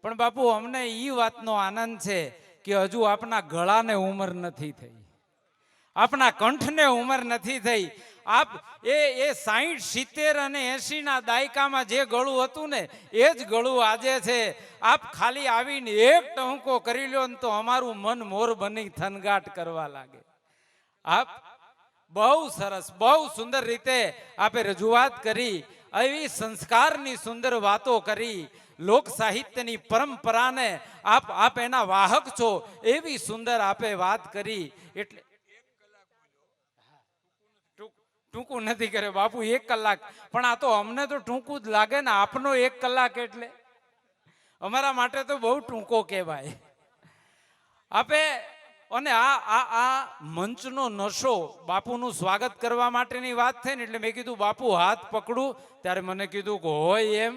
પણ બાપુ અમને એ વાતનો આનંદ છે કે હજુ આપના ગળાને ઉંમર નથી થઈ, આપના કંઠને ઉંમર નથી થઈ. આપ એ 60, 70 અને 80 ના દાયકામાં જે ગળું હતું ને એ જ ગળું આજે છે. આપ ખાલી આવીને એક ટહુકો કરી લ્યો ને તો અમારું મન મોર બની થનગાટ કરવા લાગે. આપ બહુ સરસ, બહુ સુંદર રીતે આપે રજૂઆત કરી, એવી સંસ્કારની સુંદર વાતો કરી, લોક સાહિત્યની પરંપરાને આપ એના વાહક છો એવી સુંદર આપે વાત કરી. એટલે ટૂંકું નથી કરે બાપુ 1 કલાક, પણ આ તો અમને તો ટૂંકું જ લાગે ને. આપનો 1 કલાક એટલે અમારા માટે તો બહુ ટૂંકો કહેવાય. આપે અને આ મંચનો નશો, બાપુનું સ્વાગત કરવા માટેની વાત થઈ ને એટલે મેં કીધું બાપુ હાથ પકડું, ત્યારે મને કીધું કે હોય એમ.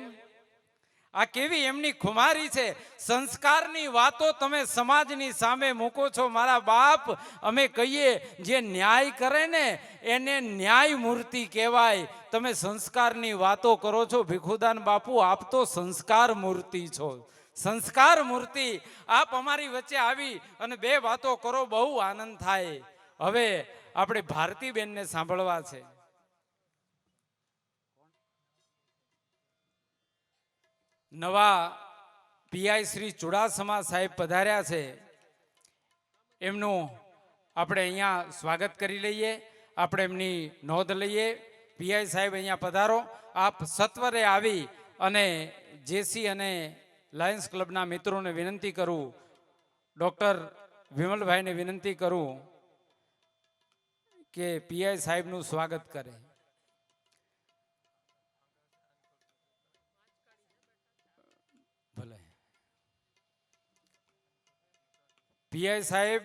આ કેવી એમની ખુમારી છે. સંસ્કારની વાતો તમે સમાજની સામે મૂકો છો. મારા બાપ, અમે કહીએ જે ન્યાય કરે ને એને ન્યાય મૂર્તિ કહેવાય. તમે સંસ્કારની વાતો કરો છો ભીખુદાન બાપુ, આપ તો સંસ્કાર મૂર્તિ છો, સંસ્કાર મૂર્તિ. આપ અમારી વચ્ચે આવી અને 2 વાતો કરો, બહુ આનંદ થાય. હવે આપણે ભારતીબેનને સાંભળવા છે. નવા પીઆઈ શ્રી ચુડાસમા સાહેબ પધાર્યા છે, એમનું આપણે અહીંયા સ્વાગત કરી લઈએ, આપણે એમની નોંધ લઈએ. પીઆઈ સાહેબ અહીંયા પધારો. આપ સત્વરે આવી અને જેસી અને લાયન્સ ક્લબના મિત્રોને વિનંતી કરું, ડૉક્ટર વિમલભાઈને વિનંતી કરું કે પીઆઈ સાહેબનું સ્વાગત કરે. ભલે પીઆઈ સાહેબ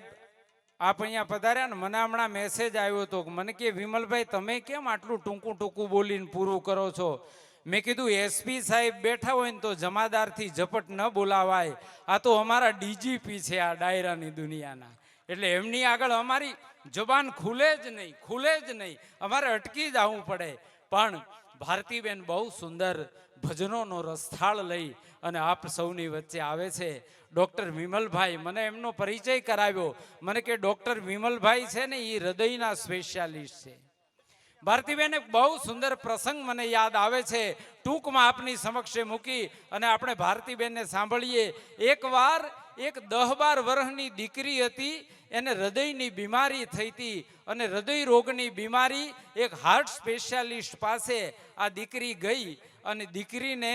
આપ અહીંયા પધાર્યા ને, મને હમણાં મેસેજ આવ્યો હતો. મને કે વિમલભાઈ તમે કેમ આટલું ટૂંકું ટૂંકું બોલીને પૂરું કરો છો? મેં કીધું એસપી સાહેબ બેઠા હોય ને તો જમાદારથી ઝપટ ન બોલાવાય. આ તો અમારા ડીજીપી છે આ ડાયરાની દુનિયાના, એટલે એમની આગળ અમારી જબાન ખુલે જ નહીં, ખુલે જ નહીં, અમારે અટકી જ આવવું પડે. પણ ભારતીબેન બહુ સુંદર ભજનોનો રસથાળ લઈ અને આપ સૌની વચ્ચે આવે છે. ડૉક્ટર વિમલભાઈ, મને એમનો પરિચય કરાવ્યો. મને કે ડૉક્ટર વિમલભાઈ છે ને એ હૃદયના સ્પેશિયાલિસ્ટ છે. ભારતીબેન એક બહુ સુંદર પ્રસંગ મને યાદ આવે છે, ટૂંકમાં આપની સમક્ષે મૂકી અને આપણે ભારતીબેનને સાંભળીએ. એકવાર એક 10-12 વર્ષની દીકરી હતી, એને હૃદયની બીમારી થઈ હતી અને હૃદય રોગની બીમારી એક હાર્ટ સ્પેશિયાલિસ્ટ પાસે આ દીકરી ગઈ અને દીકરીને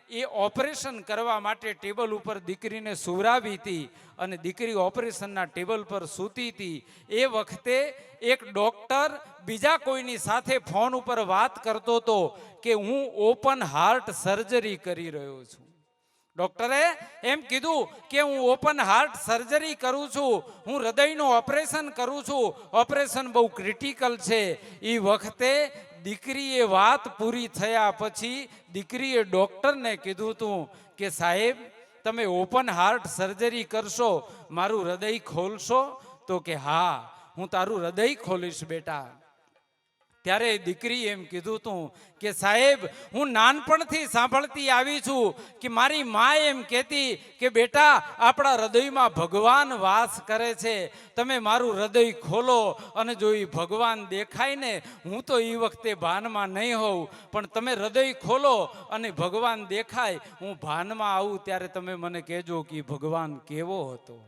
એ ઓપરેશન કરવા માટે ટેબલ ઉપર દીકરીને સુવરાવી હતી અને દીકરી ઓપરેશનના ટેબલ પર સૂતી હતી. એ વખતે એક ડૉક્ટર બીજા કોઈની સાથે ફોન ઉપર વાત કરતો હતો કે હું ઓપન હાર્ટ સર્જરી કરી રહ્યો છું. ડૉક્ટરે એમ કીધું કે હું ઓપન હાર્ટ સર્જરી કરું છું, હું હૃદયનું ઓપરેશન કરું છું, ઓપરેશન બહુ ક્રિટિકલ છે. એ વખતે દીકરીએ વાત પૂરી થયા પછી દીકરીએ ડૉક્ટરને કીધું હતું કે સાહેબ તમે ઓપન હાર્ટ સર્જરી કરશો, મારું હૃદય ખોલશો? તો કે હા હું તારું હૃદય ખોલીશ બેટા. ત્યારે દીકરી એમ કીધું હતું કે સાહેબ હું નાનપણથી સાંભળતી આવી છું કે મારી મા એમ કહેતી કે બેટા આપણા હૃદયમાં ભગવાન વાસ કરે છે, તમે મારું હૃદય ખોલો અને જો એ ભગવાન દેખાય ને, હું તો એ વખતે ભાનમાં નહીં હોઉં, પણ તમે હૃદય ખોલો અને ભગવાન દેખાય, હું ભાનમાં આવું ત્યારે તમે મને કહેજો કે ભગવાન કેવો હતો,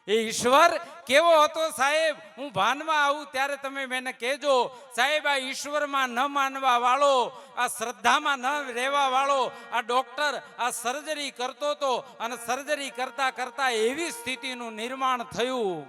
એ ઈશ્વર કેવો હતો સાહેબ, હું ભાનમાં આવું ત્યારે તમે મને કહેજો. સાહેબ આ ઈશ્વરમાં ન માનવા વાળો, આ શ્રદ્ધામાં ન રહેવા વાળો આ ડૉક્ટર આ સર્જરી કરતો હતો અને સર્જરી કરતા કરતા એવી સ્થિતિનું નિર્માણ થયું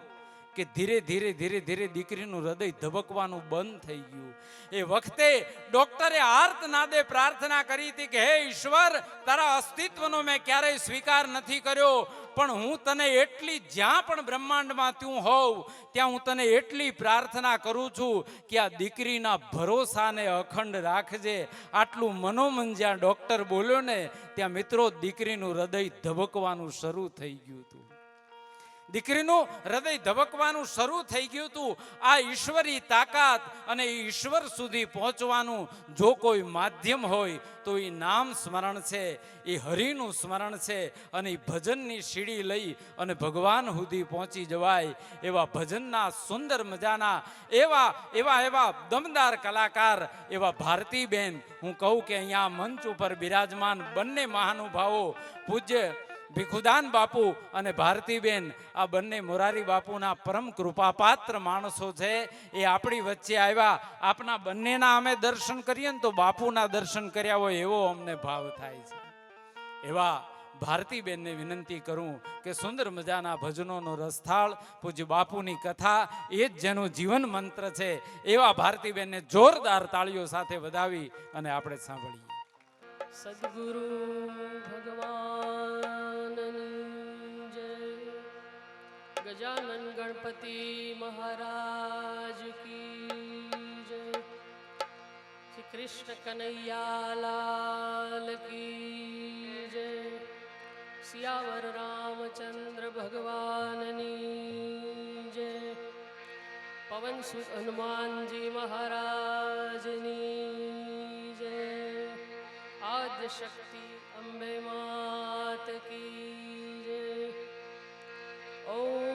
કે ધીરે ધીરે ધીરે ધીરે દીકરીનું હૃદય ધબકવાનું બંધ થઈ ગયું. એ વખતે ડૉક્ટરે આર્તનાદે પ્રાર્થના કરી હતી કે હે ઈશ્વર, તારા અસ્તિત્વનો મેં ક્યારેય સ્વીકાર નથી કર્યો, પણ હું તને એટલી જ્યાં પણ બ્રહ્માંડમાં તું હોવ ત્યાં હું તને એટલી પ્રાર્થના કરું છું કે આ દીકરીના ભરોસાને અખંડ રાખજે. આટલું મનોમન જ્યાં ડૉક્ટર બોલ્યો ને ત્યાં મિત્રો દીકરીનું હૃદય ધબકવાનું શરૂ થઈ ગયું હતું. દીકરીનું હૃદય ધબકવાનું શરૂ થઈ ગયું હતું. આ ઈશ્વરી તાકાત અને ઈશ્વર સુધી પહોંચવાનું જો કોઈ માધ્યમ હોય તો એ નામ સ્મરણ છે, એ હરિનું સ્મરણ છે. અને એ ભજનની સીડી લઈ અને ભગવાન સુધી પહોંચી જવાય એવા ભજનના સુંદર મજાના એવા દમદાર કલાકાર એવા ભારતીબેન, હું કહું કે અહીંયા મંચ ઉપર બિરાજમાન બંને મહાનુભાવો પૂજ્ય ભીખુદાન બાપુ અને ભારતીબેન, આ બંને મોરારી બાપુના પરમ કૃપાપાત્ર માણસો છે. એ આપણી વચ્ચે આવ્યા. આપના બંનેના અમે દર્શન કરીએ ને તો બાપુના દર્શન કર્યા હોય એવો અમને ભાવ થાય છે. એવા ભારતીબેનને વિનંતી કરું કે સુંદર મજાના ભજનોનો રસથાળ પૂજ્ય બાપુની કથા એ જ જેનું જીવન મંત્ર છે. એવા ભારતીબેનને જોરદાર તાળીઓ સાથે વધાવી અને આપણે સાંભળીએ. સદગુરુ ભગવાનની જય. ગજાનન ગણપતિ મહારાજ કી જય. શ્રી કૃષ્ણ કનૈયા લાલ કી જય. સિયાવર રામચંદ્ર ભગવાનની જય. પવન સુત હનુમાનજી મહારાજની જય. આદ્ય શક્તિ અંબે માત કી જય. ઓમ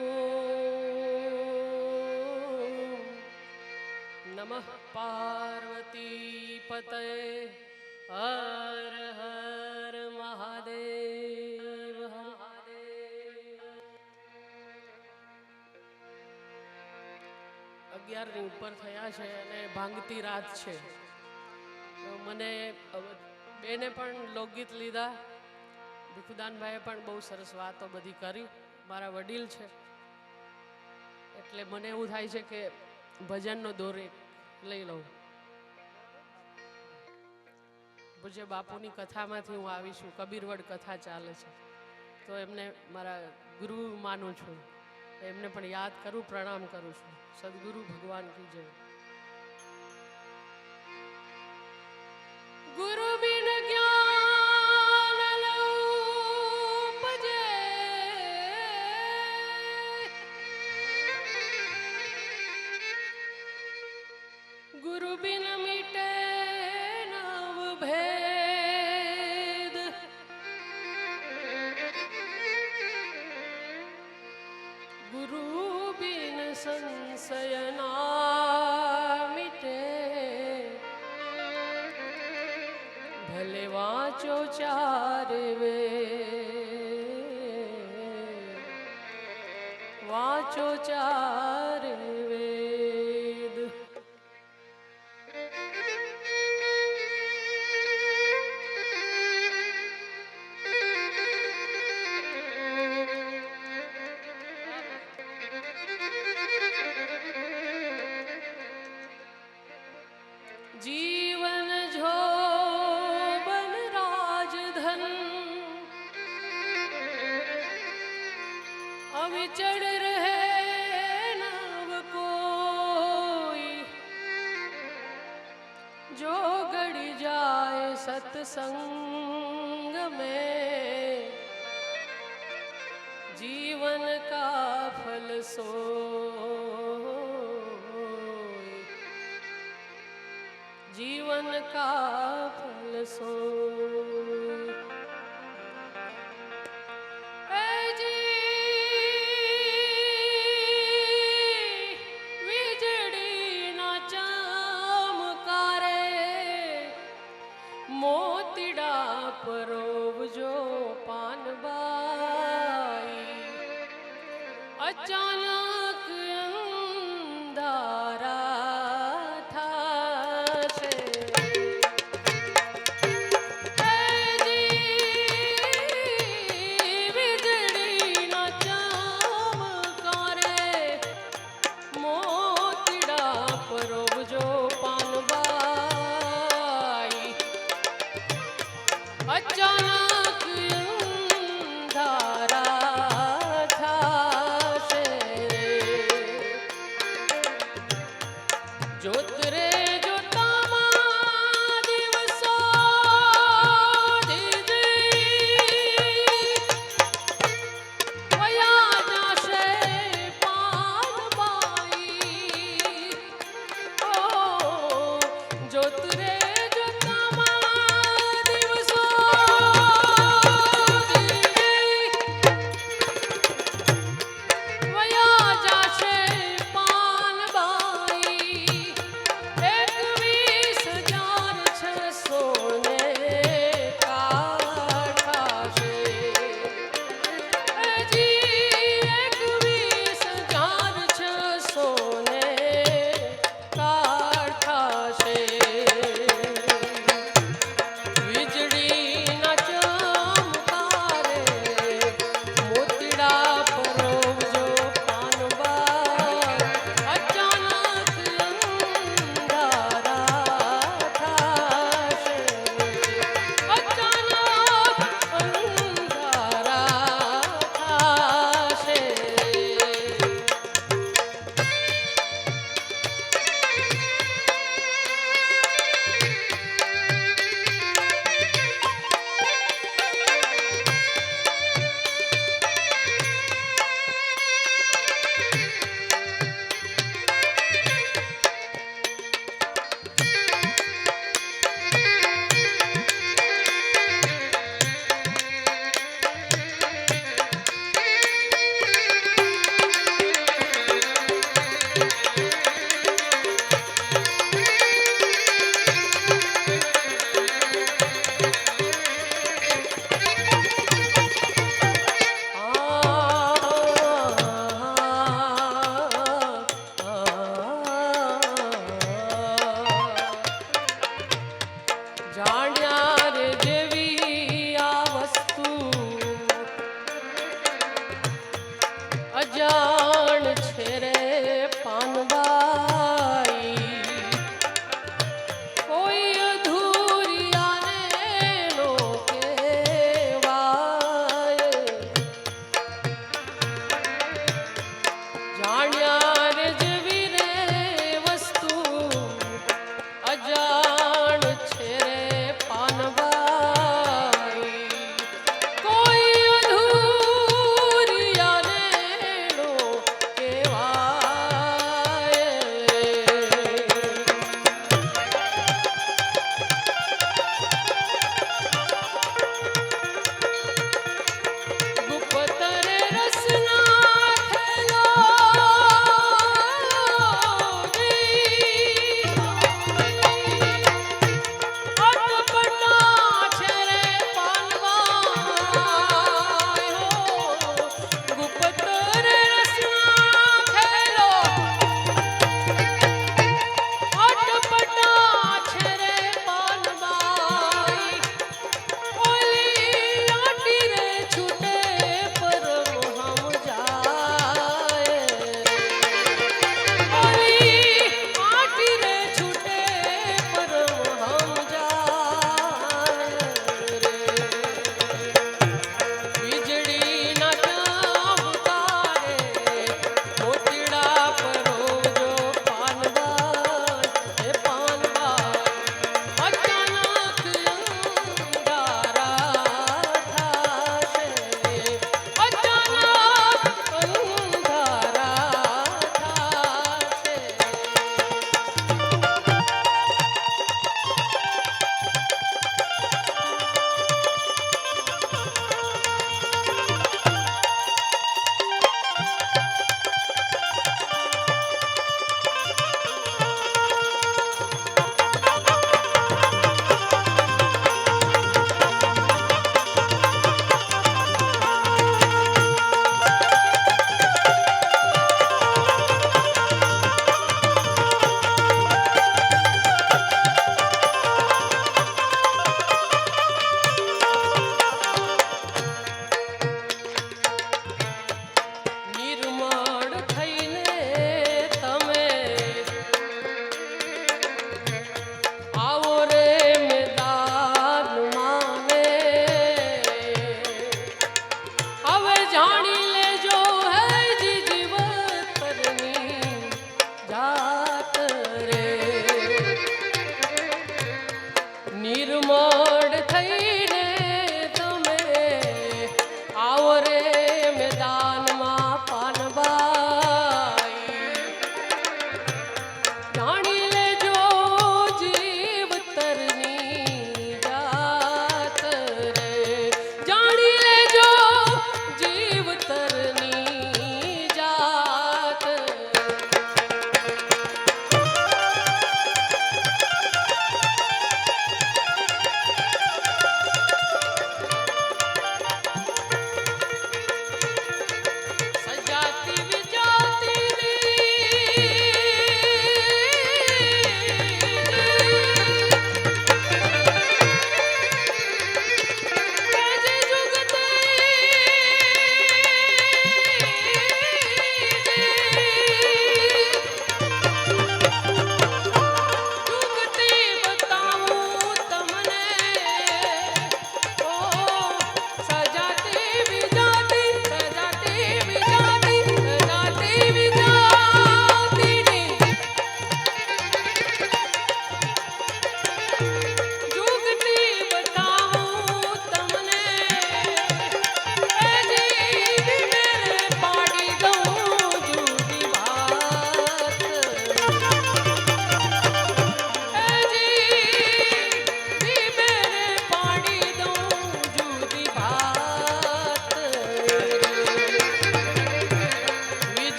નમઃ પાર્વતી પતય. હર હર મહાદેવ મહાદેવ. 11ની ઉપર થયા છે અને ભાંગતી રાત છે. મને બેને પણ લોકગીત લીધા, ભીખુદાનભાઈએ પણ બહુ સરસ વાતો બધી કરી. મારા વડીલ છે એટલે મને એવું થાય છે કે ભજનનો દોર એક લઈ લઉં. પૂજ્ય બાપુની કથામાંથી હું આવી છું. કબીરવડ કથા ચાલે છે તો એમને મારા ગુરુ માનું છું. એમને પણ યાદ કરું, પ્રણામ કરું છું. સદગુરુ ભગવાન કી જય. ગુરુ બિન જ્ઞાન ન ઉપજે. ગુરુ બિન મીટે નવ ભેદ. ગુરુ બિન સંશય ના મિટે. ભલે વાંચો ચાર વેદ. વાંચો ચાર વેદ. જીવન જોબન રાજધન અવિચળ રહે નવ કોઈ. જો ગડી જાય સત્સંગ में जीवन का फल सोई. जीवन का फल सोई. વીજળી ના ચમકારે મોતીડા પરોવજો પાનબાઈ. અચાનક અંધારા થાશે.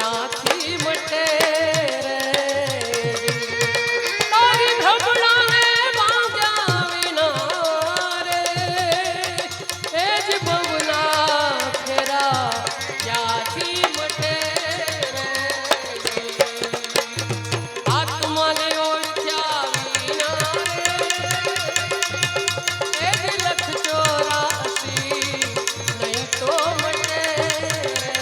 ક્યાંથી મટે રે તારી ઢબડાને બાંધ્યા વિના રે એ જ બહુના ફેરા ક્યાંથી મટે રે આત્માને ઓળખ્યા વિના રે એ જ લખ 84 નહીં તો મટે રે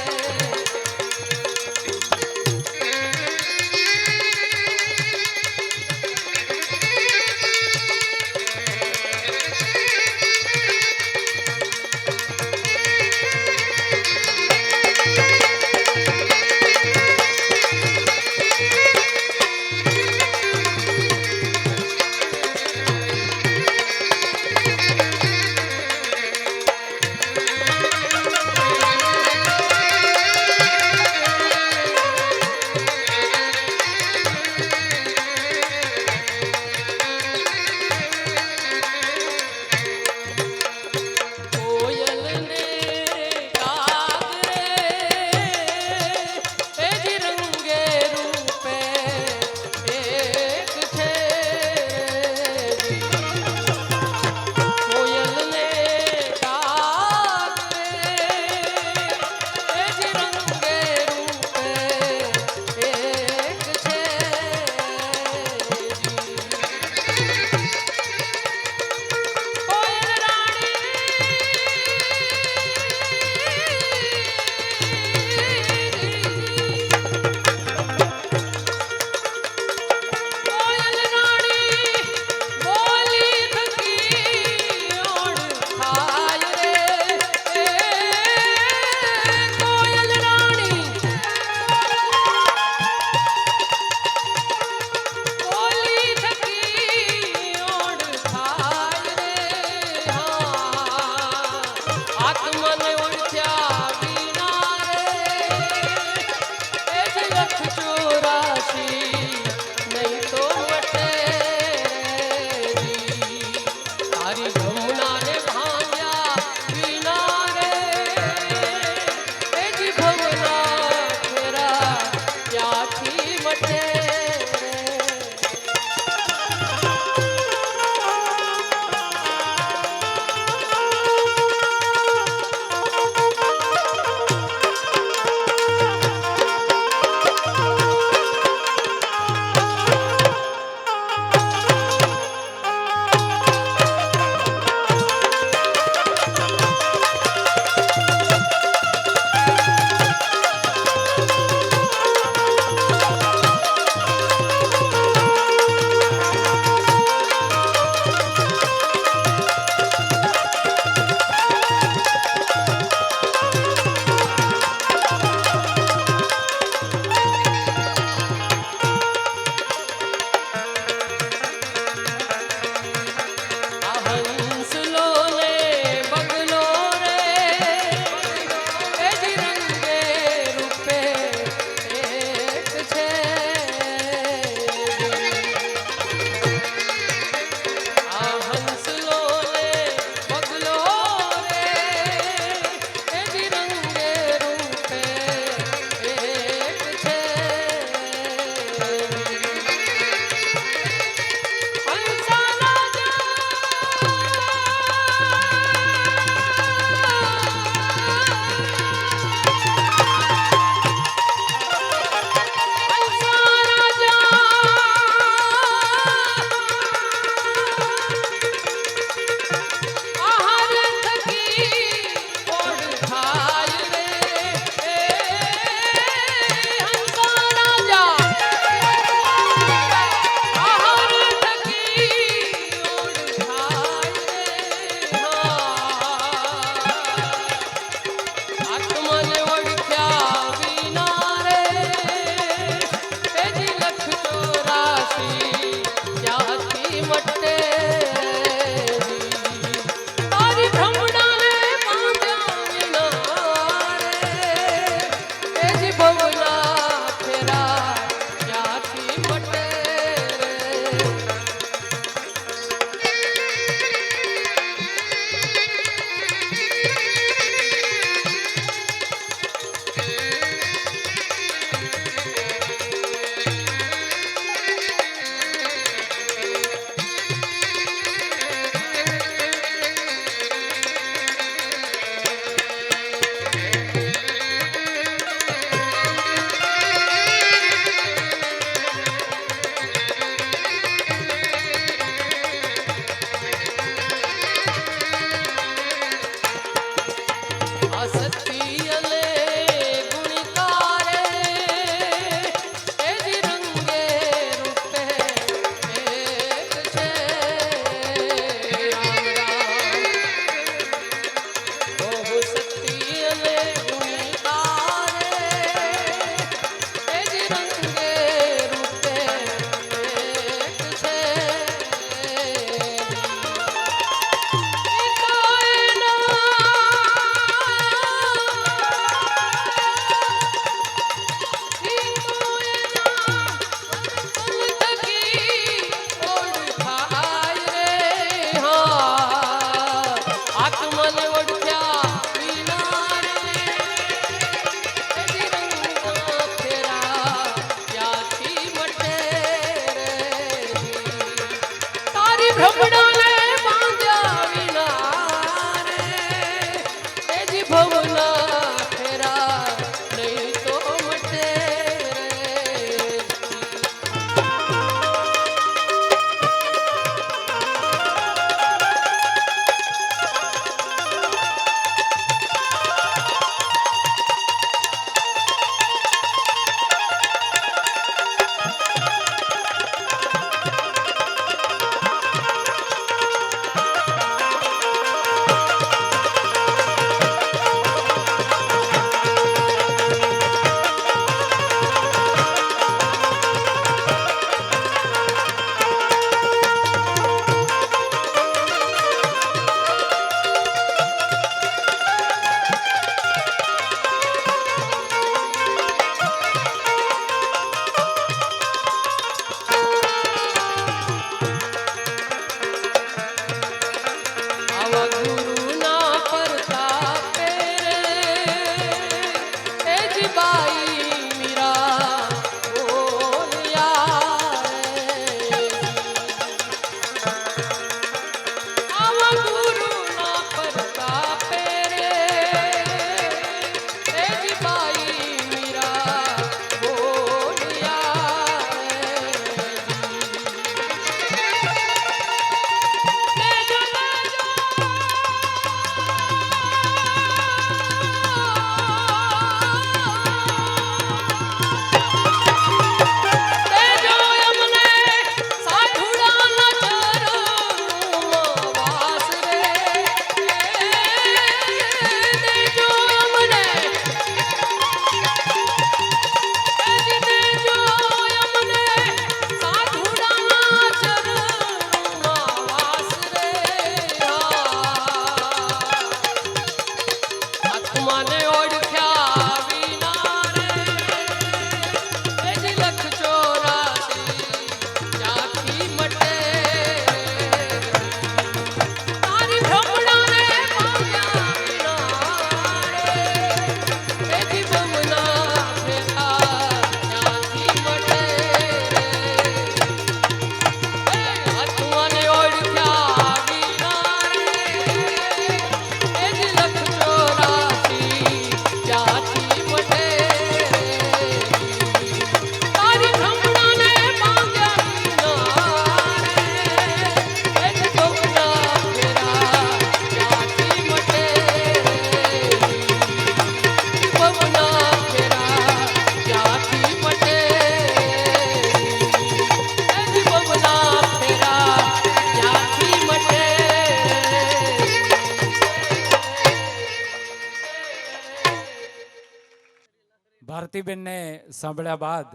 પ્રતિબેનને સાંભળ્યા બાદ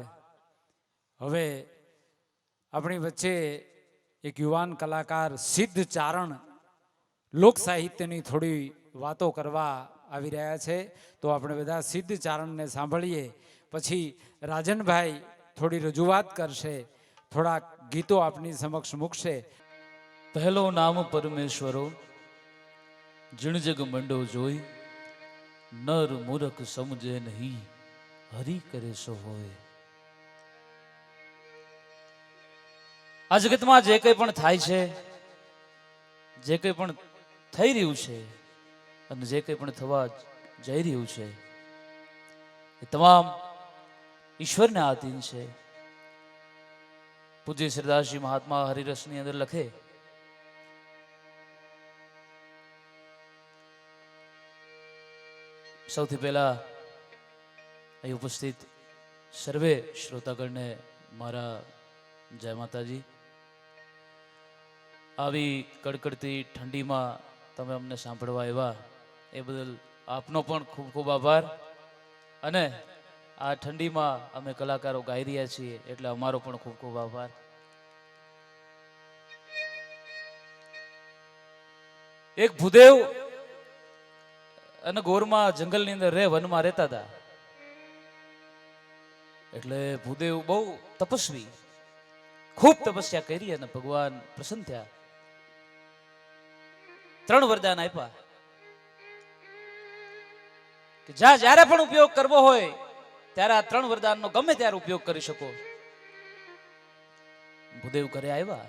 હવે આપણી વચ્ચે એક યુવાન કલાકાર સિદ્ધ ચારણ લોક સાહિત્યની થોડી વાતો કરવા આવી રહ્યા છે. તો આપણે બધા સિદ્ધ ચારણને સાંભળીએ, પછી રાજનભાઈ થોડી રજૂઆત કરશે, થોડાક ગીતો આપની સમક્ષ મૂકશે. પહેલો નામ પરમેશ્વરો, જીણ જગ મંડો જોઈ, નર મૂરખ સમજે નહીં, હરી કરે સો હોય. આ જગતમાં જે કંઈ પણ થાય છે, જે કંઈ પણ થઈ રહ્યું છે અને જે કંઈ પણ થવા જઈ રહ્યું છે, એ તમામ ઈશ્વરને આધીન છે. પૂજ્ય શ્રીદાસજી મહાત્મા હરિરસની અંદર લખે, સૌથી પહેલા અહીં ઉપસ્થિત સર્વે શ્રોતાગણને મારા જય માતાજી. આવી કડકડતી ઠંડીમાં તમે અમને સાંભળવા આવ્યા એ બદલ આપનો પણ ખૂબ ખૂબ આભાર. અને આ ઠંડીમાં અમે કલાકારો ગાઈ રહ્યા છીએ એટલે અમારો પણ ખૂબ ખૂબ આભાર. એક ભૂદેવ અને ગોરમાં જંગલની અંદર વનમાં રહેતા હતા. એટલે ભૂદેવ બહુ તપસ્વી, ખૂબ તપસ્યા કરી અને ભગવાન પ્રસન્ન થયા. 3 વરદાન આપ્યા કે જ્યારે પણ ઉપયોગ કરવો હોય ત્યારે આ 3 વરદાનનો ગમે ત્યારે ઉપયોગ કરી શકો. ભૂદેવ ઘરે આવ્યા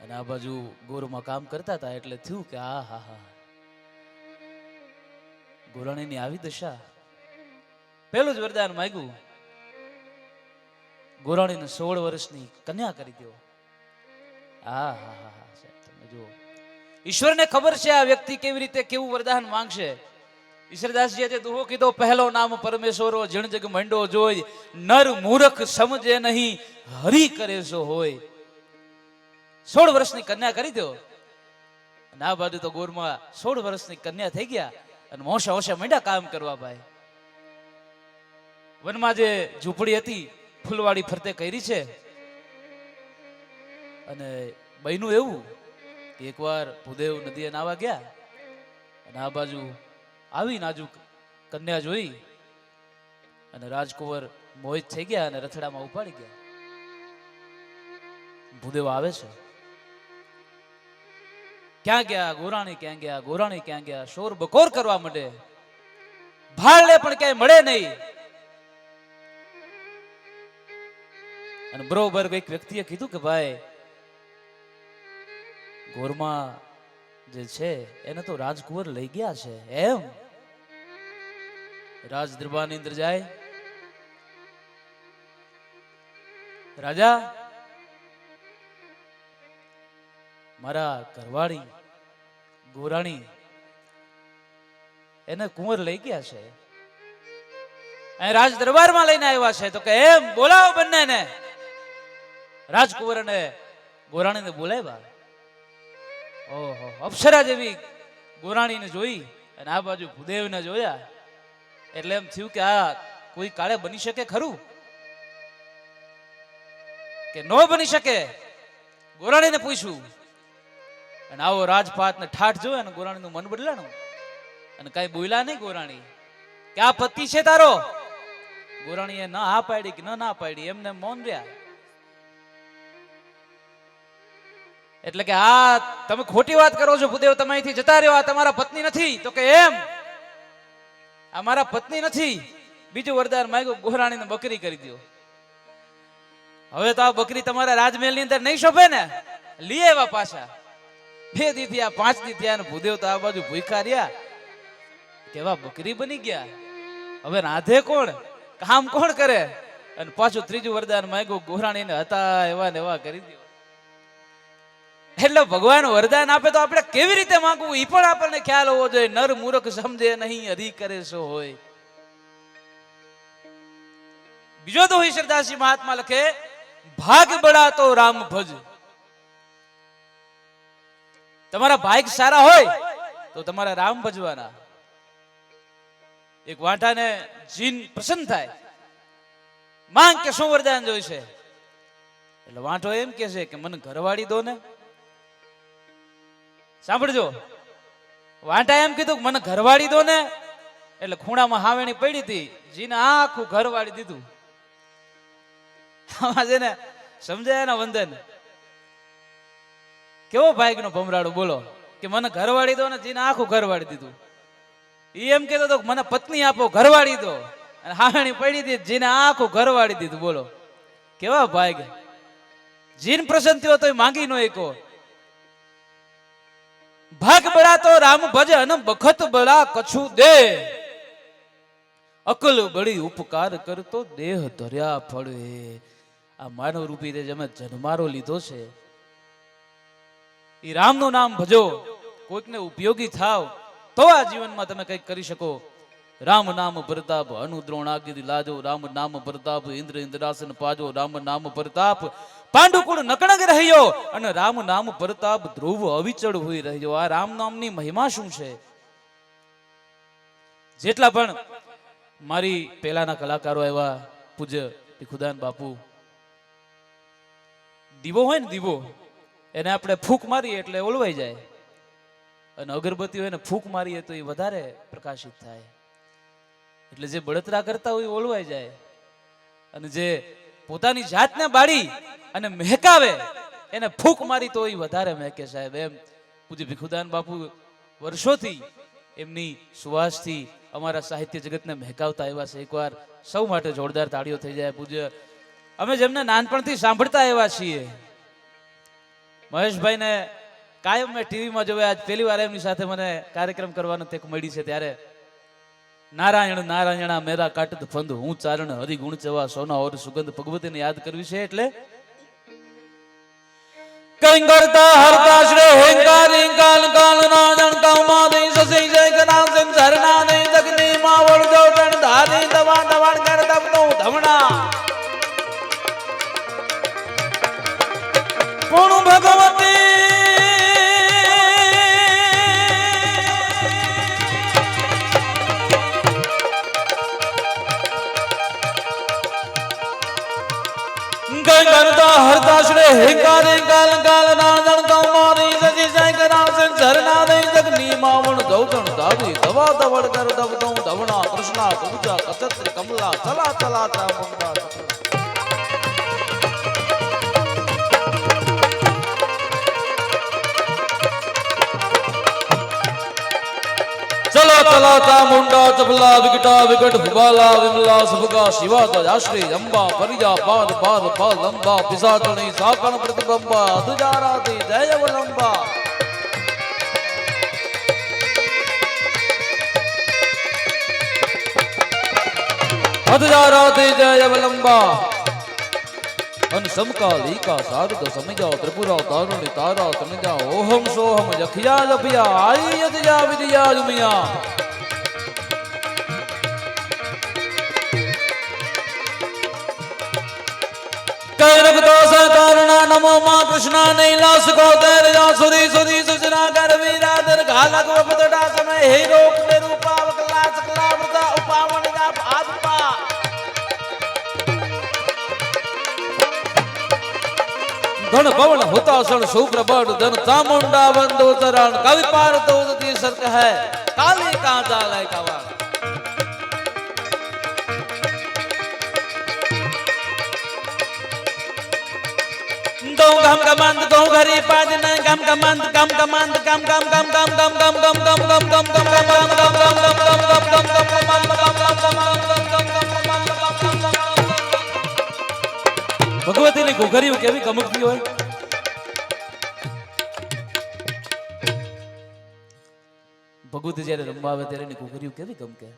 અને આ બાજુ ગોરમાં કામ કરતા હતા એટલે થયું કે આ હા હા, ગોરાણીની આવી દશા. પહેલું જ વરદાન માંગ્યું, ગોરાણીને 16 વર્ષની કન્યા કરી દો. હા હા હા હા, તમે જુઓ, ઈશ્વરને ખબર છે આ વ્યક્તિ કેવી રીતે કેવું વરદાન માંગશે. ઈશ્વરદાસજીએ જે દુહો કીધો, પહેલો નામ પરમેશ્વરો, જીણ જગ મંડો જોઈ, નર મૂરખ સમજે નહીં, હરી કરે સો હોય. 16 વર્ષની કન્યા કરી દો. અને આ બાજુ તો ગોરમાં 16 વર્ષની કન્યા થઈ ગયા અને હોશે હોશે માંડ્યા કામ કરવા. ભાઈ, વનમાં જે ઝૂંપડી હતી ફૂલવાડી ફરતે કરી છે. અને બન્યું એવું કે એકવાર ભૂદેવ નદીએ નાવા ગયા અને આ બાજુ આવી નાજુક કન્યા જોઈ અને રાજકુંવર મોહિત થઈ ગયા અને રથડામાં ઉપાડી ગયા. ભૂદેવ આવે છે, ક્યાં ગયા ગોરાણી, ક્યાં ગયા ગોરાણી, ક્યાં ગયા, શોર બકોર કરવા માંડે. ભાળે પણ ક્યાંય મળે નહીં. અને બરોબર એક વ્યક્તિએ કીધું કે ભાઈ, ગોરમાં જે છે એને તો રાજકુંવર લઈ ગયા છે. એમ? રાજ દરબારની અંદર જાય, રાજા, મારા ઘરવાળી ગોરાણી એને કુંવર લઈ ગયા છે, અહીં રાજ દરબારમાં લઈને આવ્યા છે. તો કે એમ? બોલાવો બંનેને. રાજકુંવર અને ગોરાણીને બોલાવ્યા. ઓહો, અપ્સરા જેવી ગોરાણીને જોઈ અને આ બાજુ ભૂદેવને જોયા એટલે એમ થયું કે આ કોઈ કાળે બની શકે ખરું કે ન બની શકે. ગોરાણીને પૂછ્યું અને આવો રાજપાટ ને ઠાઠ જોયો ને ગોરાણીનું મન બદલાણું અને કઈ બોલ્યા નહીં ગોરાણી કે આ પતિ છે તારો. ગોરાણીએ ના હા પાડી કે ના પાડી, એમને મૌન રહ્યા. એટલે કે આ તમે ખોટી વાત કરો છો ભૂદેવ, તમે અહીંથી જતા રહ્યો, આ તમારા પત્ની નથી. તો કે એમ? આ મારા પત્ની નથી. બીજું વરદાન માંગ્યું, ગોરાણીને બકરી કરી દો. હવે તો આ બકરી તમારા રાજમહેલની અંદર નહીં શોભે ને, લઈ આવ્યા પાછા. 2 દી થયા, 5 દી થયા અને ભૂદેવ તો આ બાજુ ભૂખા રહ્યા. કેવા બકરી બની ગયા. હવે રાધે કોણ, કામ કોણ કરે? અને પાછું ત્રીજું વરદાન માંગ્યું, ગોરાણીને હતા એવા ને એવા કરી દો. એટલે ભગવાન વરદાન આપે તો આપણે કેવી રીતે માંગવું એ પણ આપણને ખ્યાલ હોવો જોઈએ. નર મૂરખ સમજે નહીં, હરી કરે સો હોય. બીજો તો ઈશ્વરદાસજી મહાત્મા લખે, ભાગ બડા તો રામ ભજ. તમારા ભાગ સારા હોય તો તમારા રામ ભજવાના. એક વાંઢાને જીન પ્રસન્ન થાય, માંગ કે શું વરદાન જોઈશે? એટલે વાંઢો એમ કે છે કે મને ઘરવાળી દો ને. સાંભળજો, વાંઢા એમ કીધું કે મને ઘરવાળી દો ને. એટલે ખૂણામાં હાવેણી પડી હતી, જીને આખું ઘર વાળી દીધું. આમાં છે ને સમજાય ને વંદન કેવો ભાઈનો ભમરાડો, બોલો કે મને ઘરવાળી દો ને, જીને આખું ઘર વાળી દીધું. એ એમ કહેતો હતો કે મને પત્ની આપો, ઘરવાળી દો, અને હાવેણી પડી હતી, જીને આખું ઘર વાળી દીધું. બોલો કેવા ભાઈ. જીન પ્રસન્ન થયો તો માંગી નો એકો. ભાગ બળા તો રામ ભજ અને બખત બળા કછું દે, અકલ બળી ઉપકાર કરતો દેહ ધર્યા ફળે. આ માનવ રૂપી તે તમે જન્મારો લીધો છે, એ રામનું નામ ભજો, કોઈકને ઉપયોગી થાવ તો આ જીવનમાં તમે કંઈક કરી શકો. રામ નામ પ્રતાપ અનુદ્રોણ આગી લાજો, રામ નામ પ્રતાપ ઇન્દ્ર ઇન્દ્રાસન પાજો, રામ નામ પ્રતાપ પાંડુકુળ નકણગ રહ્યો, અને રામ નામ પ્રતાપ ધ્રુવ અવિચળ હોઈ રહ્યો. આ રામ નામની મહિમા શું છે? જેટલા પણ મારી પહેલાના કલાકારો આવ્યા, પૂજ્ય ભીખુદાન બાપુ, દીવો હોય ને દીવો, એને આપણે ફૂંક મારીએ એટલે ઓલવાઈ જાય, અને અગરબત્તી હોય ને ફૂંક મારીએ તો એ વધારે પ્રકાશિત થાય. એટલે જે બળતરા કરતા હોય ઓલવાઈ જાય, અને જે પોતાની જાતને બાળી અને મહેકાવે એને ફૂંક મારી તો એ વધારે મહેકે સાહેબ. એમ પૂજ્ય ભીખુદાન બાપુ વર્ષોથી એમની સુવાસથી અમારા સાહિત્ય જગતને મહેકાવતા આવ્યા છે. એકવાર સૌ માટે જોરદાર તાળીઓ થઈ જાય. પૂજ્ય અમે જેમને નાનપણથી સાંભળતા આવ્યા છીએ, મહેશભાઈને કાયમ મેં ટીવીમાં જોયા, આજ પહેલી વાર એમની સાથે મને કાર્યક્રમ કરવાનો તક મળી છે. ત્યારે નારાયણ નારાયણા મેરા કાટત ફંદ, હું ચારણ હરિગુણ ચવા સોના ઓર સુગંધ ભગવતીને યાદ કરવી છે. એટલે કઈ કરતા હરતા શ્રે હેંકારી કાલ કાલ ના જણ કામા દે સસઈ જય કના સિન ઝરના દે જગની માવળ જો ટણ ધારી દવા દવાણ કર દબ નો ધમણા કોણ ભગવતી કરતા હરતા શ્રે હેંકારે કાલ કાલ ના જણ કૌમારી સજી જય કરા સિન ઝરના દે જગની માવણ દૌતણ ધારી દવા દવડ કર દબ દઉં ધવણા કૃષ્ણા પૂજા કચત્ર કમલા ચલા ચલા ચા મંગા ચલા ચલા ચા મુંડા ચપલા વિકટા વિકટ ભુબાલા વિમલા સબગા શિવા આશ્રી અંબા પરિજા પાર પાર પાર લંબા પિસાચણી સાકણ પ્રતિબંબા અધજારાથી જય વલંબા અધજારાથી જય વલંબા અન સમકાલી કા સારદ સમજા ત્રિપુરા તારુણી તારા તનજા ઓહમ સોહમ જખિયા જપિયા આઈ યદિયા વિદિયા જુમિયા કૈરગતો સકારણા નમો માં કૃષ્ણા નૈલાસ કો તેરયા સુરી સુરી સુજના કર વીરાદર ઘાલક વપતડા સમય હે રોક ને રૂપા વકલા ચકલા વૃતા ઉપાવન જા આદપા ધન ભવન હુતાસણ સુપ્રબળ ધન ચામુંડા વંદો ચરણ કવિ પાર દોદતી સર્ક है काली कांचा लय कवा गम गम गमंद गो घरी पाद न गम गमंद गम गमंद गम गम गम गम गम गम गम गम गम गम गम गम ભગવતી ની ઘોઘરીઓ કેવી ગમકતી હોય. ભગવતી જયારે રમવા આવે ત્યારે એની ઘોઘરીઓ કેવી ગમકે.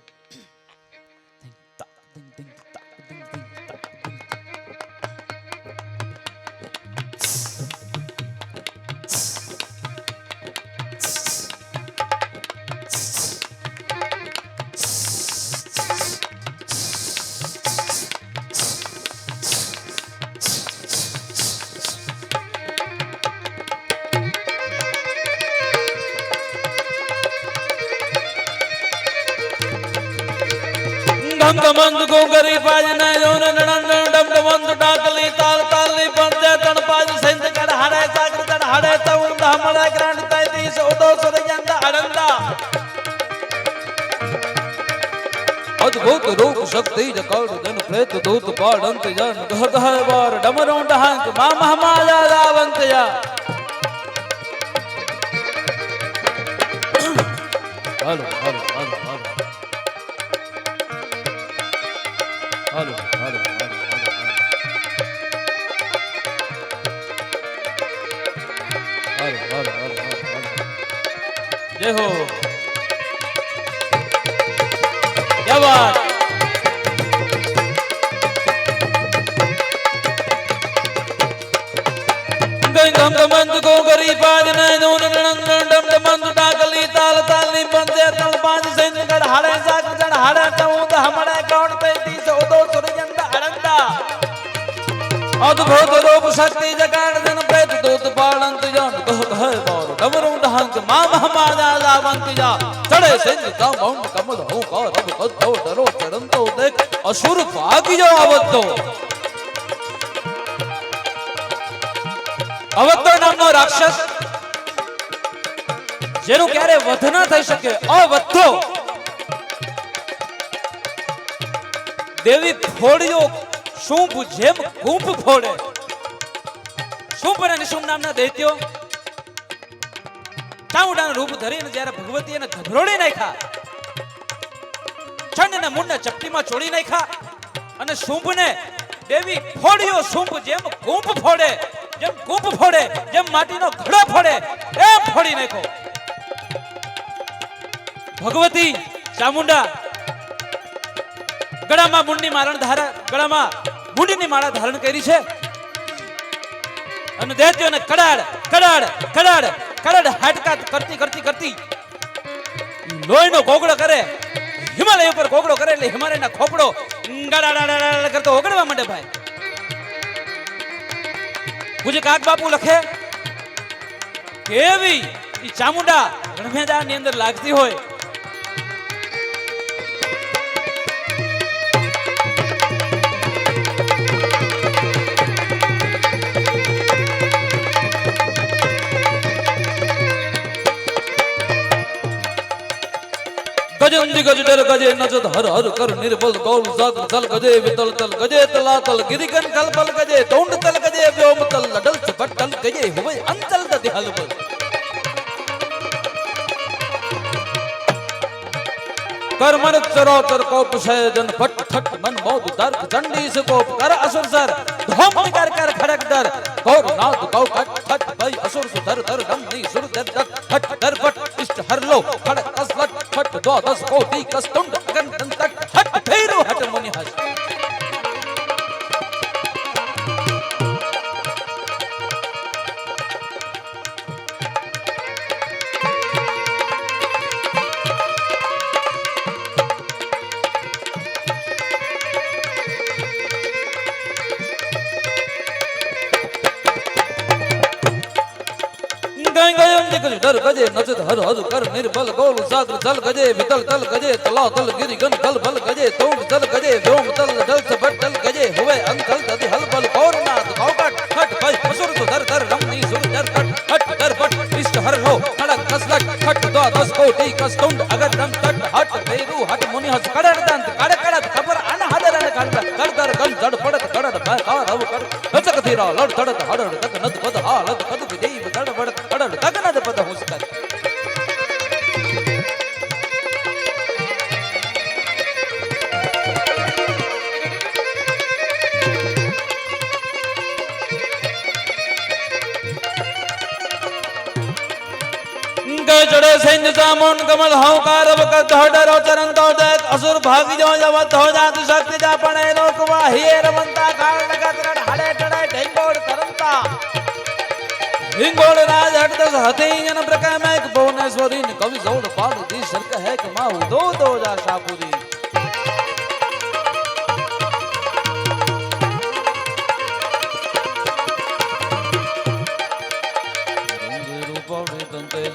ગમ ગમંદ ગોગરી પાજ ને જોન નણન ડમ ડમંદ ડાકલી તાલ તાલની પંજે તણ પાજ સૈંદ કડ હાડે સાગર તણ હાડે તઉન ધામડા ગ્રાંડ તૈતી સોદો સુરજંદ અડંદા અદ્ભુત રૂપ શક્તિ જકળ જન પ્રેત દૂત પાડંત જન ગહ ગહ વાર ડમરો ડહાંક મા મહમાયા રાવંત યા હાલો હાલો હાલો હાલો હાલો હાલો હાલો હાલો જય હો क्या बात गंगम गमंद को गरी पाज ने नून नंद डम डमंद डाकली ताल तालनी पंजे तल पांच सिंध गढ़ हाड़े साग जड़ हाड़े तऊंद हमड़े कौन तैती सोदो सुरजंद अड़ंदा अद्भुत रूप शक्ति जगाड़ जन प्रेत दूत पालंत जन कह कह बार डमरू डहंक मां महमाजा लावंत जा चढ़े सिंध का मौन कमल हो का रब कद्धो डरो चरंतो देख असुर भागी जो अवद्धो अवद्धो नामनो राक्षस જેનું ક્યારે વધ ના થઈ શકે અવધ્ધો દેવી ફોડ્યો શુંભ જેમ કુંભ ફોડે શુંભ અને નિશુંભ નામના દૈત્યો ચામુંડાનું રૂપ ધરીને જ્યારે ભગવતી એને ગભરોડી નાખ્યા છંડ ને મુંડ ચપટીમાં ચોડી નાખ્યા અને શુંભને દેવી ફોડ્યો શુંભ જેમ કુંભ ફોડે જેમ માટીનો ઘડો ફોડે એમ ફોડી નાખ્યો ભગવતી ચામુંડા ગળામાં મુંડીની માળા ધારણ કરી છે અને દૈત્યોને કડાડ કડાડ કડાડ કડાડ હાટકા કરતી લોહીનો કોગળો કરે હિમાલય ઉપર કોગળો કરે એટલે હિમાલયના ખોપડો ગડાડાડા કરતો ઓગળવા માંડે ભાઈ પૂજ્ય કાક બાપુ લખે કેવી ઈ ચામુંડા રણમેદાનની અંદર લાગતી હોય गजंदी गज डर गजे नजद हर हर कर निर्बल गौल जाग जल गजे वितल तल गजे तला तल गिरिगन कल बल गजे तोंड तल गजे व्योम तल लडल चपट तल गजे हुए अंतल दति हलबल कर मन चरोतर कोप शय जन फट फट मन मौद दर्द चंडी से कोप कर असुर सर धोम कर कर खड़क दर गौर नाद गौ फट फट भई असुर सुधर दर डम नी सुर दर दर फट दर फट इष्ट हर लो खड़क असलट फट दो दस कोटि कस्तुंड अगन तक हट फेरो हट मुनि हस डर गजे नचत हर हर कर निर्बल गौल सागर जल गजे वितल तल गजे तला तल गिरिगन कल बल गजे तोंग तल गजे व्योम तल डल सबट तल गजे हुए अंकल दति हलबल कौर नाद कौकट हट भाई असुर सुधर धर रमनी सुर डर कट हट डर फट इष्ट हर हो खड़क कसलट हट दो दस कोटि कस्तुंड अगर दम तट हट फेरू हट मुनि हस कड़ड़ दंत कड़ कड़त खबर अन हदर अन कड़ कर कर गन जड़ पड़त कड़त का रव कर हचक धीरा लड़ तड़त हड़ड़ तक नद पद हालत पद विदेव तड़ पड़त कड़ड़ तक नद पद हुस्कर जड़े सिंह जामुन कमल हंकार वकत धड़रो चरण तो देख असुर भागी जो जवत हो जात शक्ति जा पणे रोकवा हीर बनता काल लगत रड हड़े टड़े ढेंगोड़ तरंता ढेंगोड़ राज हट दस हथी जन प्रका में एक भुवनेश्वरी न कवि जोड़ पाड़ दी शर्क है कि माहू दो जा शापुरी